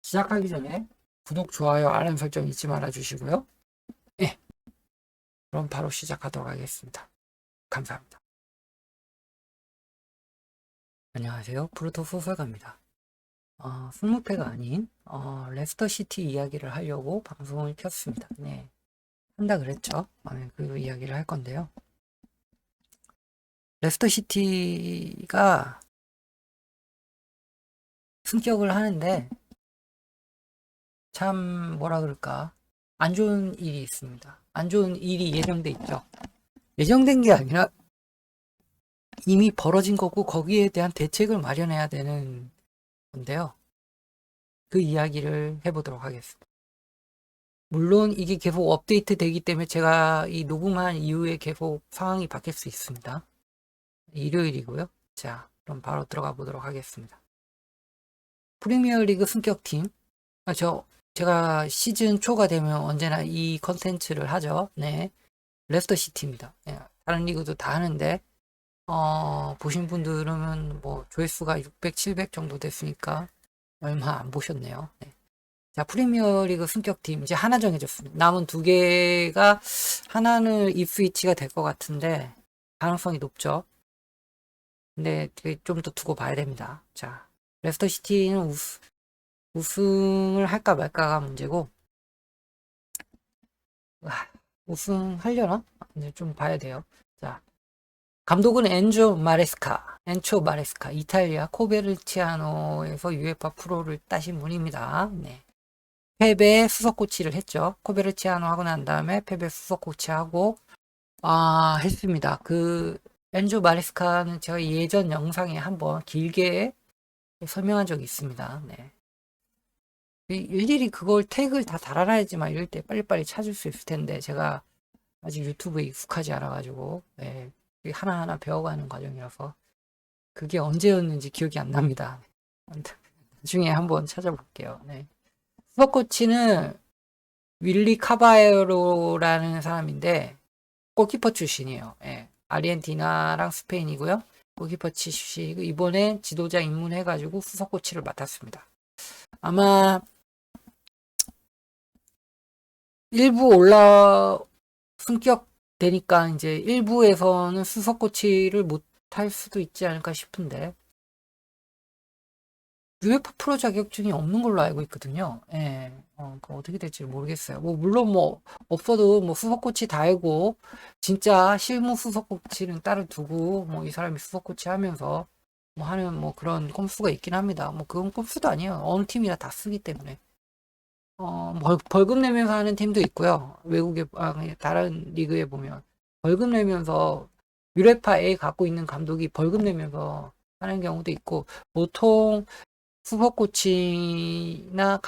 시작하기 전에 구독, 좋아요, 알람 설정 잊지 말아 주시고요. 예, 그럼 바로 시작하도록 하겠습니다. 감사합니다. 안녕하세요. 프로토 소설가입니다. 20회가 아닌 레스터 시티 이야기를 하려고 방송을 켰습니다. 네, 한다 그랬죠? 네, 그 이야기를 할 건데요. 레스터 시티가 승격을 하는데 참 뭐라 그럴까, 안 좋은 일이 있습니다. 안 좋은 일이 예정돼 있죠. 예정된 게 아니라 이미 벌어진 거고 거기에 대한 대책을 마련해야 되는 건데요. 그 이야기를 해보도록 하겠습니다. 물론 이게 계속 업데이트 되기 때문에 제가 이 녹음한 이후에 계속 상황이 바뀔 수 있습니다. 일요일이고요. 자, 그럼 바로 들어가 보도록 하겠습니다. 프리미어리그 승격팀. 제가 시즌 초가 되면 언제나 이 컨텐츠를 하죠. 네. 레스터 시티입니다. 네, 다른 리그도 다 하는데 보신 분들은 뭐 조회수가 600, 700 정도 됐으니까 얼마 안 보셨네요. 네. 자, 프리미어리그 승격팀 이제 하나 정해졌습니다. 남은 두 개가 하나는 입스위치가 될 것 같은데 가능성이 높죠. 근데 좀 더 두고 봐야 됩니다. 자, 레스터 시티는 우승을 할까 말까가 문제고, 우승하려나? 이제 좀 봐야 돼요. 자, 감독은 엔초 마레스카, 이탈리아 코베르치아노에서 UEFA 프로를 따신 분입니다. 네. 페베 수석 코치를 했죠. 코베르치아노 하고 난 다음에 페베 수석 코치하고 했습니다. 그 엔조 마레스카는 제가 예전 영상에 한번 길게 설명한 적이 있습니다. 네. 일일이 그걸 태그를 다 달아놔야지만 이럴 때 빨리빨리 찾을 수 있을 텐데 제가 아직 유튜브에 익숙하지 않아가지고 네. 하나하나 배워가는 과정이라서 그게 언제였는지 기억이 안 납니다. 나중에 한번 찾아볼게요. 네. 수석 코치는 윌리 카바에로라는 사람인데 골키퍼 출신이에요. 예. 아르헨티나랑 스페인이고요. 골키퍼 출신이고 이번에 지도자 입문해가지고 수석 코치를 맡았습니다. 아마 일부 승격 되니까 이제 일부에서는 수석 코치를 못할 수도 있지 않을까 싶은데 UEFA 프로 자격증이 없는 걸로 알고 있거든요. 예. 그 어떻게 될지 모르겠어요. 뭐, 물론 뭐, 없어도 뭐 수석 코치 달고, 진짜 실무 수석 코치는 따로 두고, 뭐, 이 사람이 수석 코치 하면서, 뭐 하는 뭐 그런 꼼수가 있긴 합니다. 뭐, 그건 꼼수도 아니에요. 어느 팀이나 다 쓰기 때문에. 벌금 내면서 하는 팀도 있고요. 다른 리그에 보면. 벌금 내면서, 유레파 A 갖고 있는 감독이 벌금 내면서 하는 경우도 있고, 보통 수석 코치나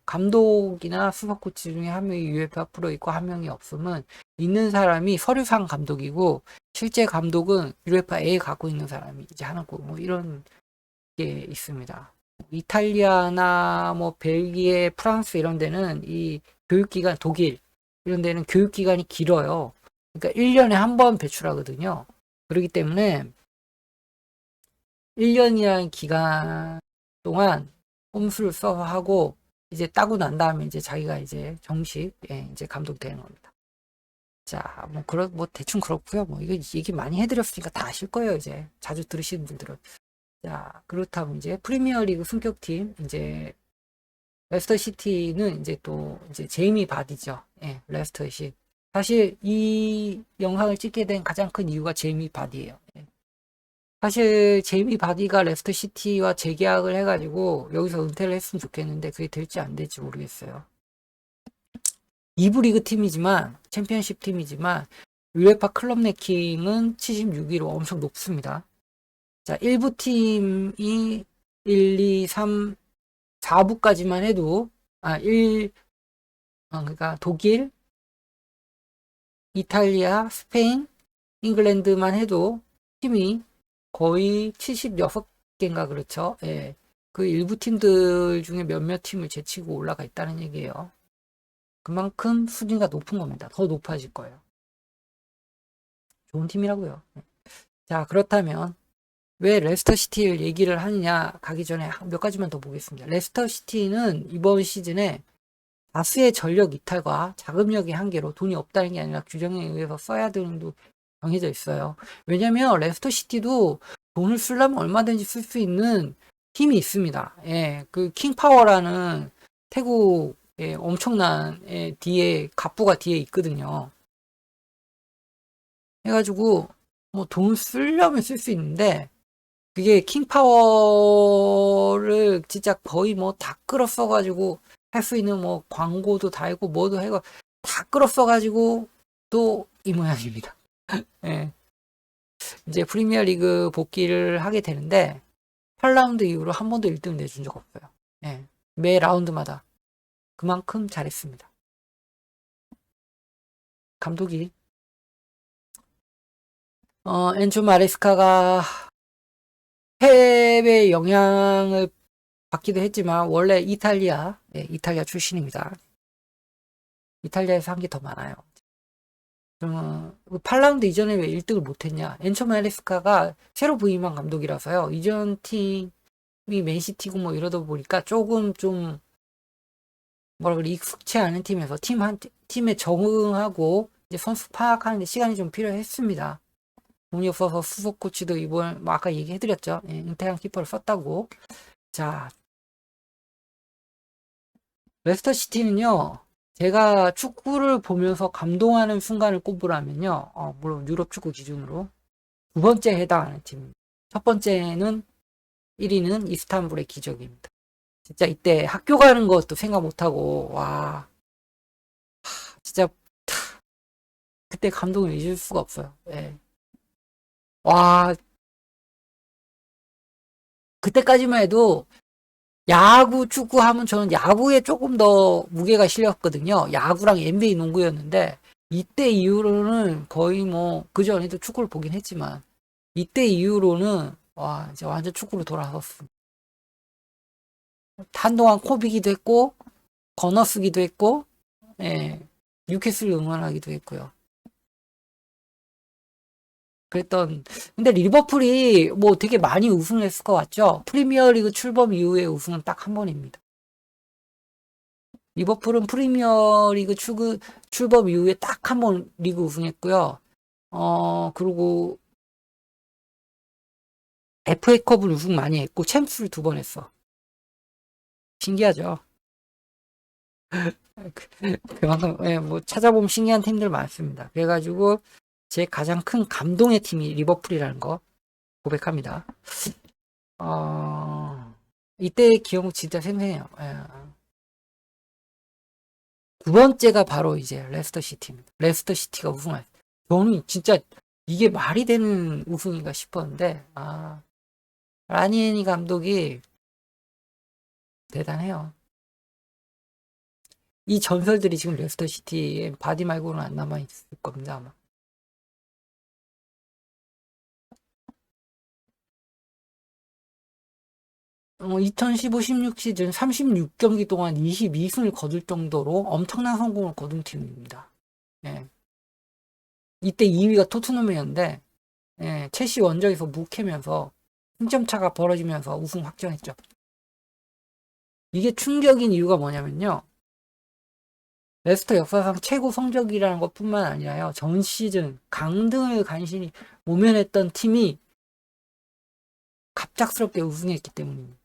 감독이나 수석 코치 중에 한 명이 UEFA 프로 있고 한 명이 없으면 있는 사람이 서류상 감독이고 실제 감독은 UEFA A 갖고 있는 사람이 이제 하는 거 뭐 이런 게 있습니다. 이탈리아나 뭐 벨기에, 프랑스 이런 데는 이 교육기간, 독일 이런 데는 교육기간이 길어요. 그러니까 1년에 한 번 배출하거든요. 그렇기 때문에 1년이라는 기간 동안 꼼수를 써서 하고 이제 따고 난 다음에 이제 자기가 이제 정식 이제 감독 되는 겁니다. 자, 뭐 대충 그렇고요. 뭐 이거 얘기 많이 해드렸으니까 다 아실 거예요. 이제 자주 들으시는 분들은. 자, 그렇다면 이제 프리미어리그 승격팀 이제 레스터 시티는 이제 또 이제 제이미 바디죠. 예, 레스터 시. 사실 이 영상을 찍게 된 가장 큰 이유가 제이미 바디예요. 예. 사실 제이미 바디가 레스터 시티와 재계약을 해가지고 여기서 은퇴를 했으면 좋겠는데 그게 될지 안 될지 모르겠어요. 2부 리그 팀이지만 챔피언십 팀이지만 유에파 클럽 랭킹은 76위로 엄청 높습니다. 자, 1부 팀이 1, 2, 3, 4부까지만 해도 그러니까 독일, 이탈리아, 스페인, 잉글랜드만 해도 팀이 거의 76개인가 그렇죠. 예. 그 일부 팀들 중에 몇몇 팀을 제치고 올라가 있다는 얘기예요. 그만큼 수준이 높은 겁니다. 더 높아질 거예요. 좋은 팀이라고요. 자, 그렇다면 왜 레스터 시티를 얘기를 하느냐 가기 전에 몇 가지만 더 보겠습니다. 레스터 시티는 이번 시즌에 다수의 전력 이탈과 자금력의 한계로 돈이 없다는 게 아니라 규정에 의해서 써야 되는 도 정해져 있어요. 왜냐면 레스터 시티도 돈을 쓰려면 얼마든지 쓸 수 있는 팀이 있습니다. 예, 그 킹파워라는 태국의 엄청난 뒤에 갑부가 뒤에 있거든요. 해가지고 뭐 돈 쓰려면 쓸 수 있는데 그게 킹파워를 진짜 거의 뭐 다 끌어 써가지고 할 수 있는 뭐 광고도 달고 뭐도 해고 다 끌어 써가지고 또 이 모양입니다. 예. 이제 프리미어 리그 복귀를 하게 되는데 8라운드 이후로 한 번도 1등 내준 적 없어요. 예. 매 라운드마다 그만큼 잘했습니다. 감독이 엔조 마레스카가 해외 영향을 받기도 했지만 원래 이탈리아 출신입니다. 이탈리아에서 한 게 더 많아요. 그러면 8라운드 이전에 왜 1등을 못했냐? 엔초 마레스카가 새로 부임한 감독이라서요. 이전 팀이 맨시티고 뭐 이러다 보니까 조금 좀 뭐라 그래 익숙치 않은 팀에서 팀에 적응하고 이제 선수 파악하는데 시간이 좀 필요했습니다. 돈이 없어서 수석 코치도 이번 뭐 아까 얘기해드렸죠. 예, 은퇴한 키퍼를 썼다고. 자, 레스터 시티는요. 제가 축구를 보면서 감동하는 순간을 꼽으라면요. 물론 유럽 축구 기준으로 두 번째 해당하는 팀. 첫 번째는 1위는 이스탄불의 기적입니다. 진짜 이때 학교 가는 것도 생각 못하고 와 진짜 그때 감동을 잊을 수가 없어요. 예. 와 그때까지만 해도 야구, 축구 하면 저는 야구에 조금 더 무게가 실렸거든요. 야구랑 NBA 농구였는데 이때 이후로는 거의 뭐 그전에도 축구를 보긴 했지만 이때 이후로는 와 이제 완전 축구로 돌아섰습니다. 한동안 코비기도 했고 거너스기도 했고 예, 뉴캐슬 응원하기도 했고요. 근데 리버풀이 뭐 되게 많이 우승했을 것 같죠? 프리미어리그 출범 이후에 우승은 딱 한 번입니다. 리버풀은 프리미어리그 출범 이후에 딱 한 번 리그 우승했고요. 그리고 FA컵을 우승 많이 했고 챔스를 2번 했어. 신기하죠? 그만큼 뭐 찾아보면 신기한 팀들 많습니다. 그래가지고 제 가장 큰 감동의 팀이 리버풀이라는 거 고백합니다. 이때의 기억 진짜 생생해요. 두 번째가 바로 이제 레스터 시티입니다. 레스터 시티가 우승할 때. 저는 진짜 이게 말이 되는 우승인가 싶었는데, 라니에니 감독이 대단해요. 이 전설들이 지금 레스터 시티에 바디 말고는 안 남아있을 겁니다, 아마. 2015-16 시즌 36경기 동안 22승을 거둘 정도로 엄청난 성공을 거둔 팀입니다. 예. 이때 2위가 토트넘이었는데 첼시 원정에서 묵히면서 승점 차가 벌어지면서 우승 확정했죠. 이게 충격인 이유가 뭐냐면요. 레스터 역사상 최고 성적이라는 것뿐만 아니라요. 전 시즌 강등을 간신히 모면했던 팀이 갑작스럽게 우승했기 때문입니다.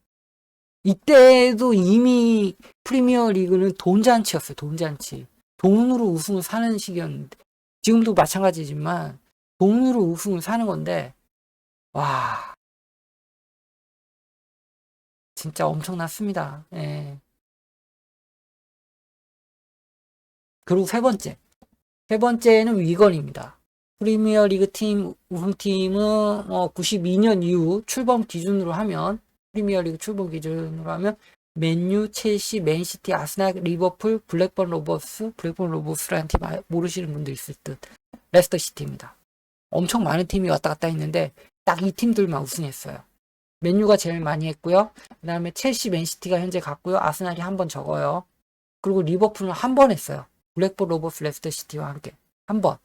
이때도 이미 프리미어 리그는 돈잔치였어요. 돈잔치. 돈으로 우승을 사는 시기였는데 지금도 마찬가지지만 돈으로 우승을 사는 건데 와 진짜 엄청났습니다. 예. 그리고 세 번째는 위건입니다. 프리미어 리그 팀 우승팀은 92년 이후 출범 기준으로 하면 프리미어 리그 출범 기준으로 하면 맨유, 첼시, 맨시티, 아스날, 리버풀, 블랙번 로버스라는 팀 모르시는 분들 있을 듯. 레스터 시티입니다. 엄청 많은 팀이 왔다 갔다 했는데 딱 이 팀들만 우승했어요. 맨유가 제일 많이 했고요. 그 다음에 첼시, 맨시티가 현재 갔고요. 아스날이 한 번 적어요. 그리고 리버풀은 한 번 했어요. 블랙번 로버스 레스터 시티와 함께 한 번.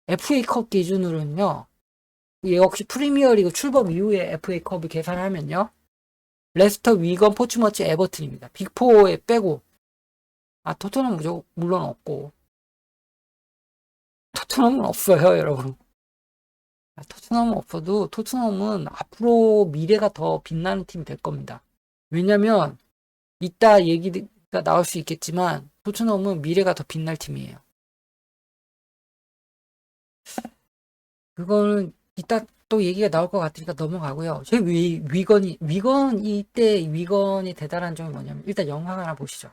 FA컵 기준으로는요. 역시 프리미어리그 출범 이후에 FA컵을 계산하면요. 레스터, 위건, 포츠머치, 에버튼입니다. 빅4에 빼고. 토트넘은 물론 없고. 토트넘은 없어요, 여러분. 토트넘은 없어도 토트넘은 앞으로 미래가 더 빛나는 팀이 될 겁니다. 왜냐면 이따 얘기가 나올 수 있겠지만 토트넘은 미래가 더 빛날 팀이에요. 그거는 이따 또 얘기가 나올 것 같으니까 넘어가고요. 제 위건이 대단한 점이 뭐냐면 일단 영상 하나 보시죠.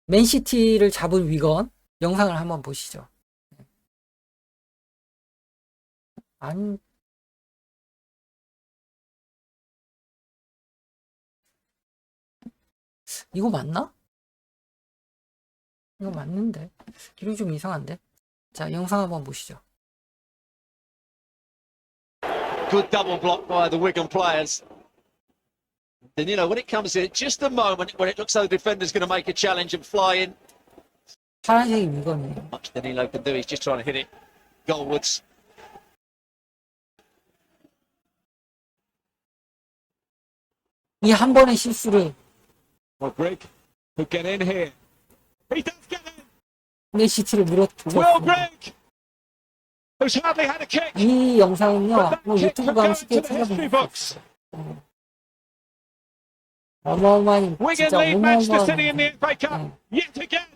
맨시티를 잡은 위건 영상을 한번 보시죠. 아니, 이거 맞나? 이거 맞는데 기록이 좀 이상한데. 자, 영상 한번 보시죠. Good double block by the Wigan players. Then, you know, when it comes in, just a moment when it looks like the defender's going to make a challenge and fly in. 파란색이 위건이에요. Much Danilo can do, he's just trying to hit it goalwards. 이 한 번의 실수를 Well, Greg, who get in here? He does get in. 맨시티를 Will 물어뜯었습니다. Greg, who's hardly had a kick. 이 영상은요, But that kick 유튜브 could 가면 go 쉽게 into the history 찾아보면 books. 어마어마한, Wigan 진짜 lead Manchester City in the 어마어마한. FA Cup yet again.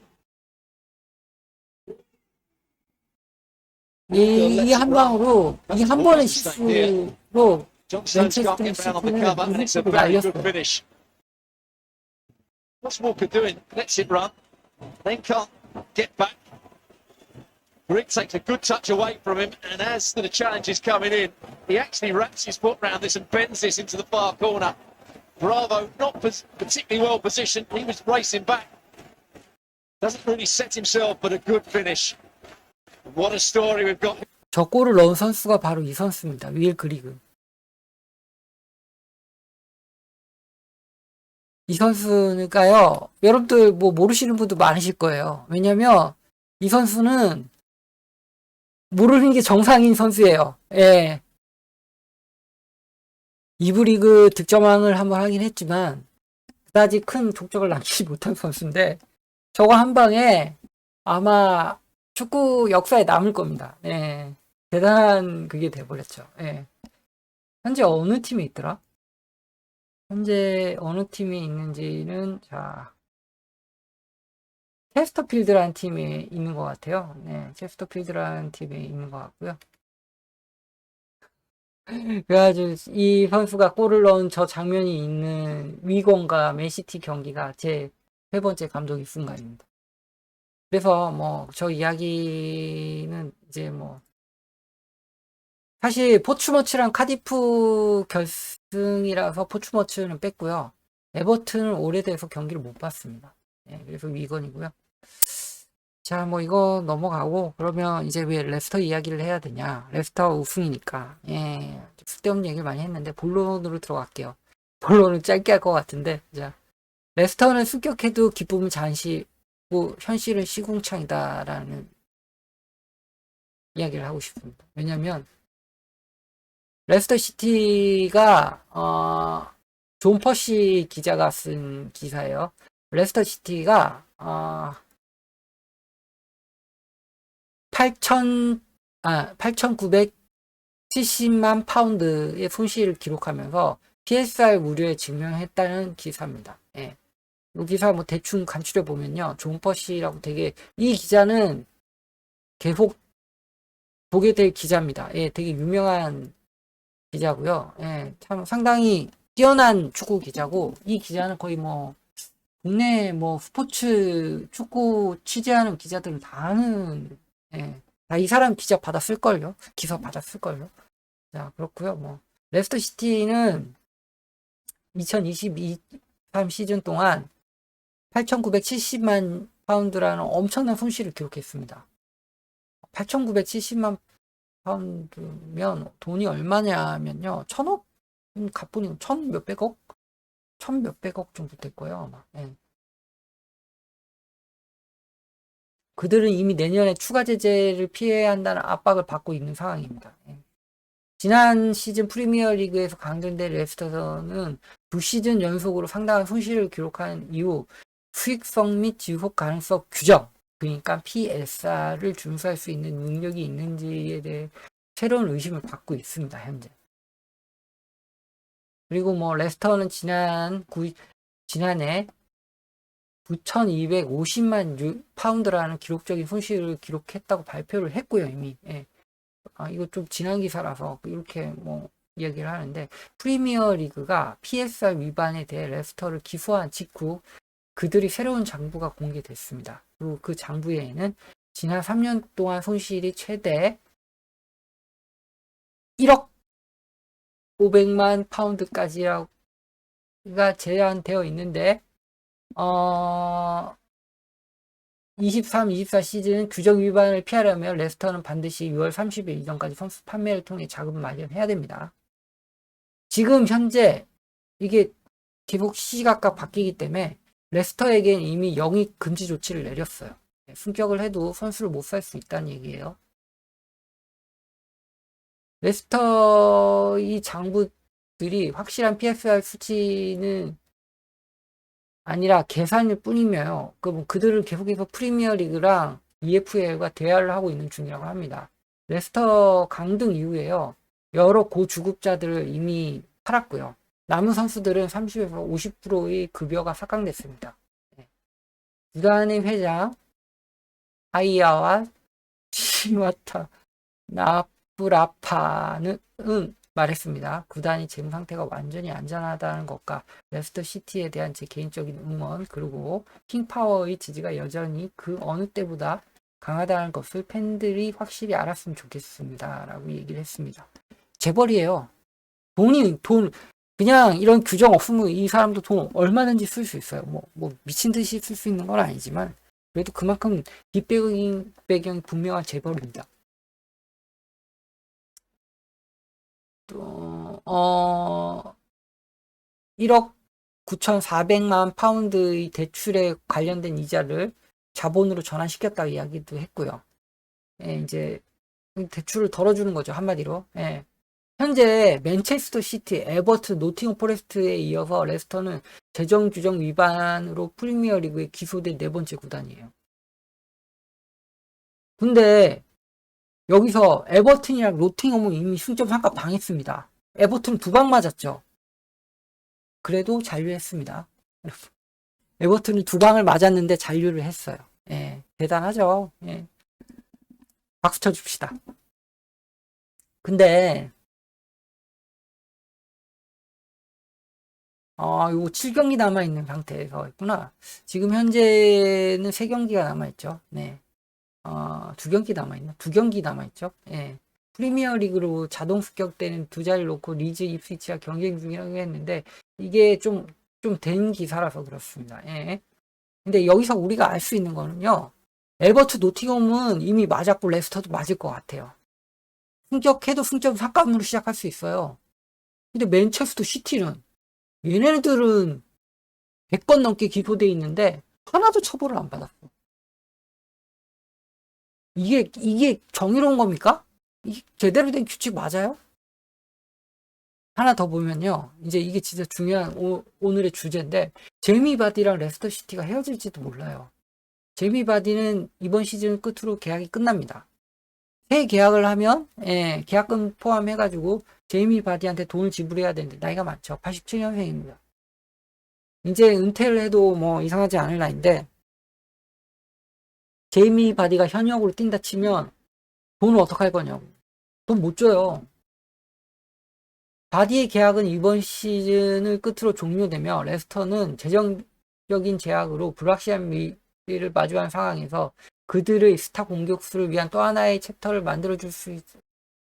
이 한 방으로, 이 한 번의 실수로 John Stones 맨체스터 can't get round on the 시티는 cover, and it's a 우승을 very good 날렸어요. finish. What's Walker doing? Lets it run, then can't get back. Grigg takes a good touch away from him, and as the challenge is coming in, he actually wraps his foot round this and bends this into the far corner. Bravo, not particularly well positioned. He was racing back. Doesn't really set himself, but a good finish. What a story we've got. 저 골을 넣은 선수가 바로 이 선수입니다. 윌 그리그. 이 선수니까요, 여러분들 뭐 모르시는 분도 많으실 거예요. 왜냐면 이 선수는 모르는 게 정상인 선수예요. 예. 2부 리그 득점왕을 한번 하긴 했지만 그다지 큰 족적을 남기지 못한 선수인데 저거 한 방에 아마 축구 역사에 남을 겁니다. 예. 대단한 그게 돼버렸죠. 예. 현재 어느 팀에 있더라? 현재 어느 팀에 있는지는, 자, 체스터필드라는 팀에 있는 것 같아요. 네, 체스터필드라는 팀에 있는 것 같고요. 그래가지고 이 선수가 골을 넣은 저 장면이 있는 위건과 맨시티 경기가 제 세 번째 감독의 순간입니다. 그래서 뭐 저 이야기는 이제 뭐 사실 포츠머츠랑 카디프 결승이라서 포츠머츠는 뺐고요. 에버튼은 오래돼서 경기를 못 봤습니다. 네, 그래서 위건이고요. 자, 뭐 이거 넘어가고 그러면 이제 왜 레스터 이야기를 해야 되냐? 레스터 우승이니까. 예, 쓸데없는 얘기를 많이 했는데 본론으로 들어갈게요. 본론은 짧게 할 것 같은데, 자, 레스터는 습격해도 기쁨은 잠시고 현실은 시궁창이다라는 이야기를 하고 싶습니다. 왜냐면 레스터 시티가 존 퍼시 기자가 쓴 기사예요. 레스터 시티가 8,970만 파운드의 손실을 기록하면서 PSR 우려에 증명했다는 기사입니다. 예. 이 기사 뭐 대충 간추려 보면요, 존 퍼시라고 되게, 이 기자는 계속 보게 될 기자입니다. 예, 되게 유명한 기자고요. 예, 참 상당히 뛰어난 축구 기자고, 이 기자는 거의 뭐 국내 뭐 스포츠 축구 취재하는 기자들은 다 아는, 예, 다 이 사람 기사 받았을걸요. 기사 받았을걸요. 자, 그렇고요. 뭐 레스터 시티는 2022-23 시즌 동안 8,970만 파운드라는 엄청난 손실을 기록했습니다. 8,970만 파운드면 돈이 얼마냐면요, 1,000억 가뿐히 1,000 몇백억? 1,000 몇백억 정도 될 거예요, 아마. 예. 그들은 이미 내년에 추가 제재를 피해야 한다는 압박을 받고 있는 상황입니다. 예. 지난 시즌 프리미어 리그에서 강등된 레스터는 2시즌 연속으로 상당한 손실을 기록한 이후 수익성 및 지속 가능성 규정, 그러니까 PSR을 준수할 수 있는 능력이 있는지에 대해 새로운 의심을 받고 있습니다, 현재. 그리고 뭐 레스터는 지난해 9,250만 파운드라는 기록적인 손실을 기록했다고 발표를 했고요, 이미. 예. 이거 좀 지난 기사라서 이렇게 뭐 이야기를 하는데, 프리미어 리그가 PSR 위반에 대해 레스터를 기소한 직후 그들이 새로운 장부가 공개됐습니다. 그리고 그 장부에는 지난 3년 동안 손실이 최대 1억 500만 파운드까지가 제한되어 있는데 23, 24 시즌 규정 위반을 피하려면 레스터는 반드시 6월 30일 이전까지 선수 판매를 통해 자금을 마련해야 됩니다. 지금 현재 이게 계속 시시각각 바뀌기 때문에 레스터에겐 이미 영입 금지 조치를 내렸어요. 승격을 해도 선수를 못 살 수 있다는 얘기예요. 레스터 이 장부들이 확실한 PSR 수치는 아니라 계산일 뿐이며요. 그들은 계속해서 프리미어 리그랑 EFL과 대화를 하고 있는 중이라고 합니다. 레스터 강등 이후에요, 여러 고주급자들을 이미 팔았고요. 남은 선수들은 30에서 50%의 급여가 삭감됐습니다. 구단의 회장 아이야와 시와타 나프라파는 말했습니다. 구단이 재무 상태가 완전히 안전하다는 것과 레스터 시티에 대한 제 개인적인 응원, 그리고 킹파워의 지지가 여전히 그 어느 때보다 강하다는 것을 팬들이 확실히 알았으면 좋겠습니다. 라고 얘기를 했습니다. 재벌이에요. 그냥 이런 규정 없으면 이 사람도 돈 얼마든지 쓸 수 있어요. 뭐 미친 듯이 쓸 수 있는 건 아니지만, 그래도 그만큼 뒷배경이 분명한 재벌입니다. 또 1억 9,400만 파운드의 대출에 관련된 이자를 자본으로 전환시켰다고 이야기도 했고요. 예, 이제 대출을 덜어주는 거죠, 한마디로. 예. 현재 맨체스터 시티, 에버튼, 노팅엄 포레스트에 이어서 레스터는 재정 규정 위반으로 프리미어 리그에 기소된 네 번째 구단이에요. 근데 여기서 에버튼이랑 노팅엄은 이미 승점 상각 당했습니다. 에버튼은 2방 맞았죠. 그래도 잔류했습니다. 에버튼은 2방을 맞았는데 잔류를 했어요. 예, 대단하죠. 예. 박수 쳐줍시다. 근데 요거 7경기 남아있는 상태에서 있구나. 지금 현재는 3경기가 남아있죠. 네. 2경기 남아있나? 2경기 남아있죠. 예. 프리미어 리그로 자동 습격되는 2자리를 놓고 리즈 입스위치와 경쟁 중이라고 했는데, 이게 좀 된 기사라서 그렇습니다. 예. 근데 여기서 우리가 알 수 있는 거는요, 에버튼 노팅엄은 이미 맞았고 레스터도 맞을 것 같아요. 승격해도 승점 삭감으로 시작할 수 있어요. 근데 맨체스터 시티는, 얘네들은 100건 넘게 기소돼 있는데 하나도 처벌을 안 받았어. 이게 정의로운 겁니까? 이게 제대로 된 규칙 맞아요? 하나 더 보면요, 이제 이게 진짜 중요한 오늘의 주제인데, 제이미 바디랑 레스터 시티가 헤어질지도 몰라요. 제이미 바디는 이번 시즌 끝으로 계약이 끝납니다. 새 계약을 하면, 예, 계약금 포함해가지고 제이미 바디한테 돈을 지불해야 되는데, 나이가 많죠. 87년생입니다. 이제 은퇴를 해도 뭐 이상하지 않을 나이인데, 제이미 바디가 현역으로 뛴다 치면 돈을 어떻게 할 거냐고. 돈 못 줘요. 바디의 계약은 이번 시즌을 끝으로 종료되며 레스터는 재정적인 제약으로 불확실한 미래를 마주한 상황에서 그들의 스타 공격수를 위한 또 하나의 챕터를 만들어줄 수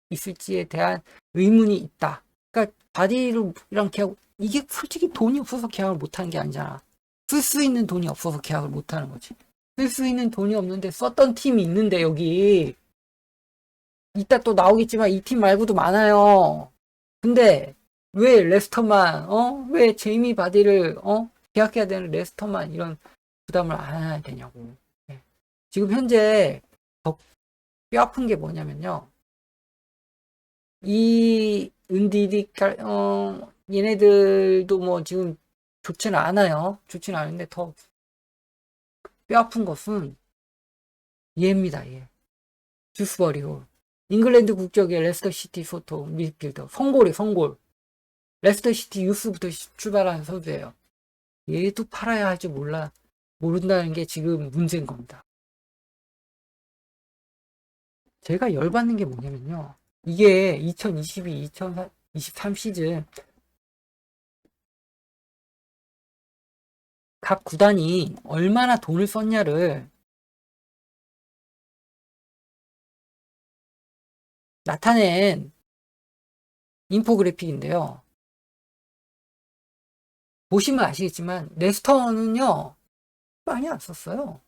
있을지에 대한 의문이 있다. 그러니까 바디랑 계약, 이게 솔직히 돈이 없어서 계약을 못하는 게 아니잖아. 쓸 수 있는 돈이 없어서 계약을 못하는 거지. 쓸 수 있는 돈이 없는데 썼던 팀이 있는데, 여기 이따 또 나오겠지만 이 팀 말고도 많아요. 근데 왜 레스터만, 왜 제이미 바디를 계약해야 되는 레스터만 이런 부담을 안 해야 되냐고. 지금 현재 더 뼈 아픈 게 뭐냐면요. 이 은디디 얘네들도 뭐 지금 좋지는 않아요. 좋지는 않은데 더 뼈 아픈 것은 얘입니다. 얘. 주스버리홀. 잉글랜드 국적의 레스터 시티 소토 미드필더. 성골이 성골. 레스터 시티 유스부터 출발한 선수예요. 얘도 팔아야 할 줄 모른다는 게 지금 문제인 겁니다. 제가 열받는 게 뭐냐면요. 이게 2022, 2023 시즌 각 구단이 얼마나 돈을 썼냐를 나타낸 인포그래픽인데요. 보시면 아시겠지만 레스터는요 많이 안 썼어요.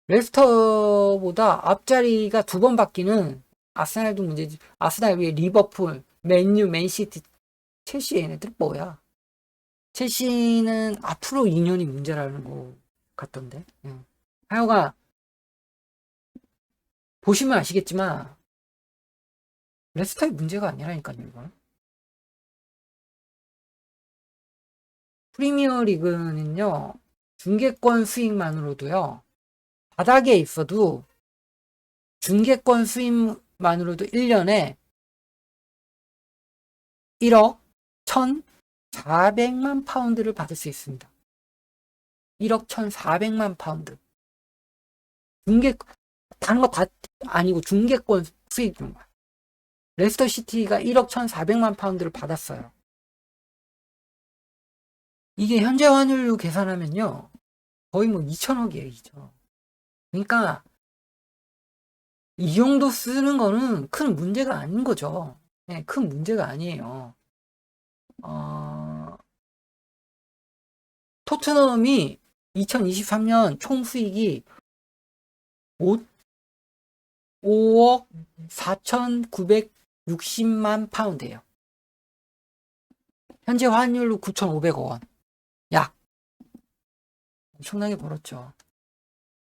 레스터보다 앞자리가 2번 바뀌는 아스날도 문제지. 아스날 위에 리버풀, 맨유, 맨시티, 첼시 얘네들 뭐야? 첼시는 앞으로 2년이 문제라는 거 같던데. 하여간 보시면 아시겠지만 레스터의 문제가 아니라니까요. 이건. 프리미어 리그는요. 중계권 수익만으로도요. 바닥에 있어도 중계권 수익만으로도 1년에 1억 1,400만 파운드를 받을 수 있습니다. 1억 1,400만 파운드. 다른 거 다 아니고 중계권 수익만. 레스터 시티가 1억 1,400만 파운드를 받았어요. 이게 현재 환율로 계산하면요. 거의 뭐 2천억이에요, 2천억. 그러니까 이 정도 쓰는 거는 큰 문제가 아닌 거죠. 네, 큰 문제가 아니에요. 토트넘이 2023년 총 수익이 5억 4,960만 파운드예요. 현재 환율로 9,500억 원. 약. 엄청나게 벌었죠.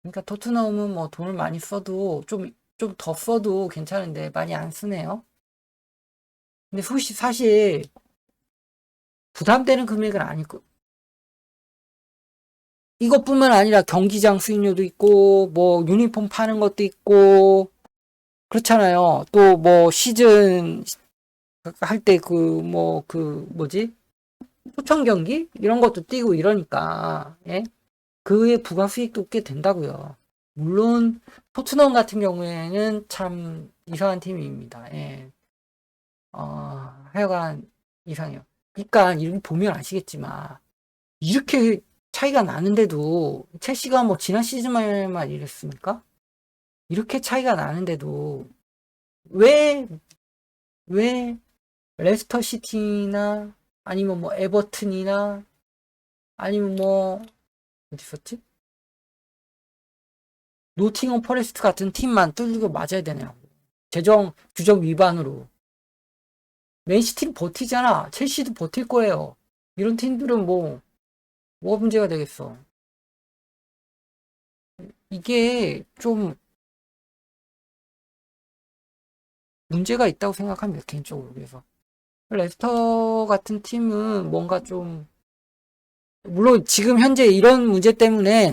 그러니까 토트넘은 뭐 돈을 많이 써도 좀 더 써도 괜찮은데 많이 안 쓰네요. 근데 사실 부담되는 금액은 아니고 이것뿐만 아니라 경기장 수익료도 있고 뭐 유니폼 파는 것도 있고 그렇잖아요. 또 뭐 시즌 할 때 뭐지? 초청 경기 이런 것도 뛰고 이러니까 예? 그의 부가 수익도 꽤 된다고요. 물론 토트넘 같은 경우에는 참 이상한 팀입니다. 예. 하여간 이상해요. 그러니까 이렇게 보면 아시겠지만 이렇게 차이가 나는데도 첼시가 뭐 지난 시즌만 이랬습니까? 이렇게 차이가 나는데도 왜 레스터 시티나 아니면 뭐 에버튼이나 아니면 뭐 어디 있었지? 노팅엄 포레스트 같은 팀만 뚫리고 맞아야 되냐고. 재정 규정 위반으로. 맨시티는 버티잖아. 첼시도 버틸 거예요. 이런 팀들은 뭐가 문제가 되겠어. 이게 좀 문제가 있다고 생각합니다. 개인적으로. 그래서 레스터 같은 팀은 뭔가 좀 물론 지금 현재 이런 문제 때문에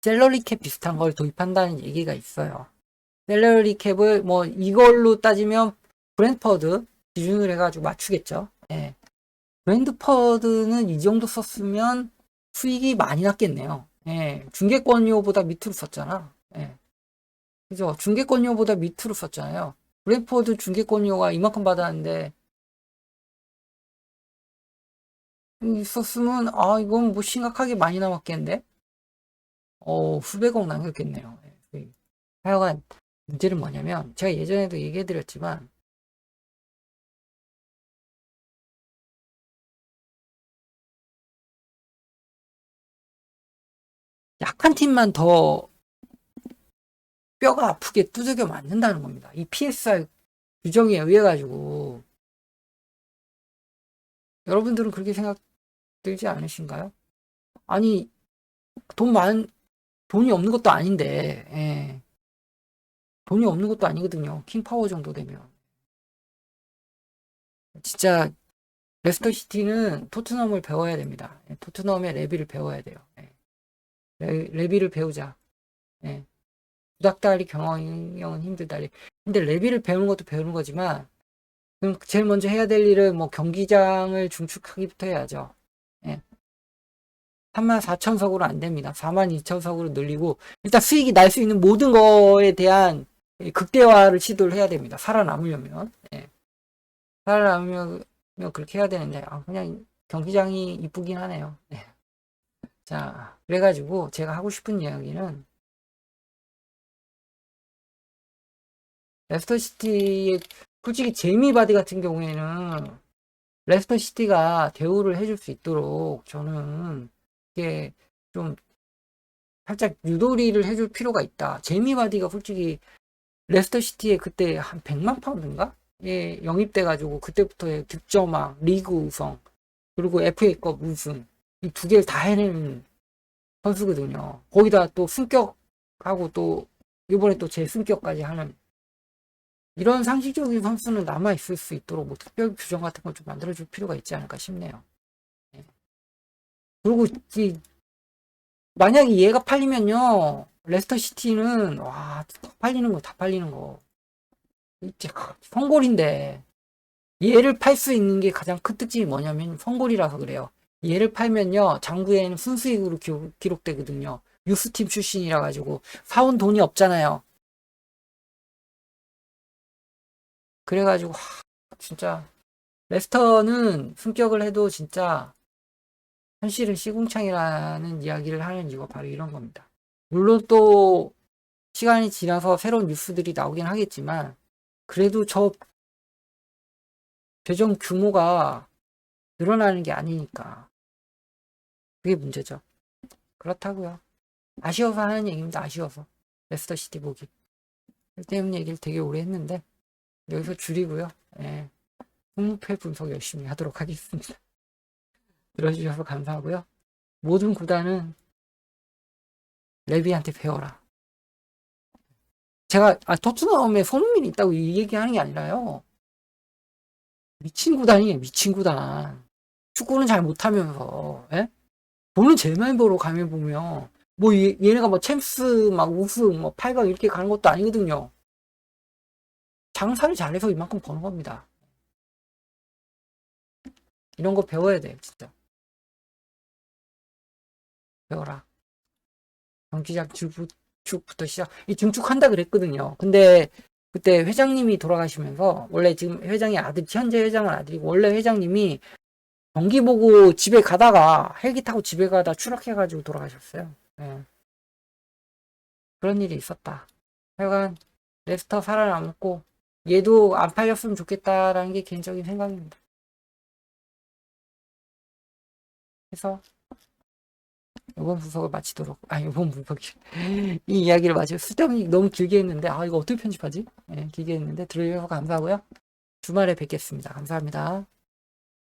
셀러리 캡 비슷한 걸 도입한다는 얘기가 있어요. 셀러리 캡을 뭐 이걸로 따지면 브랜드퍼드 기준으로 해가지고 맞추겠죠. 예. 브랜드퍼드는 이 정도 썼으면 수익이 많이 났겠네요. 예. 중개권료보다 밑으로 썼잖아. 예. 그죠? 중개권료보다 밑으로 썼잖아요. 브랜드퍼드 중개권료가 이만큼 받았는데 있었으면 이건 뭐 심각하게 많이 남았겠는데? 수백억 남겼겠네요. 예. 하여간 문제는 뭐냐면 제가 예전에도 얘기해드렸지만 약한 팀만 더 뼈가 아프게 두들겨 맞는다는 겁니다. 이 PSR 규정에 의해 가지고 여러분들은 그렇게 생각 들지 않으신가요? 아니 돈 돈이 없는 것도 아닌데, 예. 돈이 없는 것도 아니거든요. 킹파워 정도 되면. 진짜, 레스터 시티는 토트넘을 배워야 됩니다. 예, 토트넘의 레비를 배워야 돼요. 예. 레비를 배우자. 예. 구닥다리 경영은 힘들다리. 근데 레비를 배우는 것도 배우는 거지만, 그럼 제일 먼저 해야 될 일은 뭐 경기장을 중축하기부터 해야죠. 예. 34,000석으로 안 됩니다. 42,000석으로 늘리고, 일단 수익이 날 수 있는 모든 거에 대한 극대화를 시도를 해야 됩니다. 살아남으려면. 예. 살아남으면 그렇게 해야 되는데, 그냥 경기장이 이쁘긴 하네요. 예. 자, 그래가지고 제가 하고 싶은 이야기는, 레스터시티의 솔직히 제이미 바디 같은 경우에는 레스터시티가 대우를 해줄 수 있도록 저는 이게 좀 살짝 유도리를 해줄 필요가 있다. 제이미 바디가 솔직히 레스터시티에 그때 한 100만 파운드인가? 예, 영입돼가지고 그때부터의 득점왕, 리그 우승, 그리고 FA컵 우승 이 두 개를 다 해낸 선수거든요. 거기다 또 승격하고 또 이번에 또 재승격까지 하는 이런 상식적인 선수는 남아있을 수 있도록 뭐 특별 규정 같은 걸 좀 만들어줄 필요가 있지 않을까 싶네요. 예. 그리고 만약에 얘가 팔리면요, 레스터시티는 와, 다 팔리는 거, 다 팔리는 거. 이제 성골인데 얘를 팔 수 있는 게 가장 큰 특징이 뭐냐면 성골이라서 그래요. 얘를 팔면요, 장부에는 순수익으로 기록되거든요. 유스팀 출신이라 가지고 사온 돈이 없잖아요. 그래가지고 진짜 레스터는 승격을 해도 진짜 현실은 시궁창이라는 이야기를 하는 이유가 바로 이런 겁니다. 물론 또 시간이 지나서 새로운 뉴스들이 나오긴 하겠지만 그래도 저 재정 규모가 늘어나는 게 아니니까 그게 문제죠. 그렇다고요. 아쉬워서 하는 얘기입니다. 아쉬워서. 레스터 시티 보기. 때문에 얘기를 되게 오래 했는데 여기서 줄이고요. 예. 승패 분석 열심히 하도록 하겠습니다. 들어주셔서 감사하고요. 모든 구단은 레비한테 배워라. 제가 토트넘에 손흥민이 있다고 이 얘기하는 게 아니라요. 미친 구단이에요. 미친 구단. 축구는 잘 못하면서 예? 돈은 제일 많이 벌어 가면 보면 뭐 얘네가 뭐 챔스 막 우승 뭐 8강 이렇게 가는 것도 아니거든요. 장사를 잘해서 이만큼 버는 겁니다. 이런 거 배워야 돼요, 진짜. 배워라. 경기장 증축부터 시작. 이 증축한다 그랬거든요. 근데 그때 회장님이 돌아가시면서 원래 지금 회장이 현재 회장은 아들이고 원래 회장님이 경기 보고 집에 가다가 헬기 타고 집에 가다 추락해가지고 돌아가셨어요. 예. 그런 일이 있었다. 하여간 레스터 살아남고 얘도 안 팔렸으면 좋겠다라는 게 개인적인 생각입니다. 그래서 이번 분석을 마치도록 이번 분석이 이 이야기를 마치고 쓸데없이 너무 길게 했는데 이거 어떻게 편집하지? 네, 길게 했는데 들어주셔서 감사하고요. 주말에 뵙겠습니다. 감사합니다.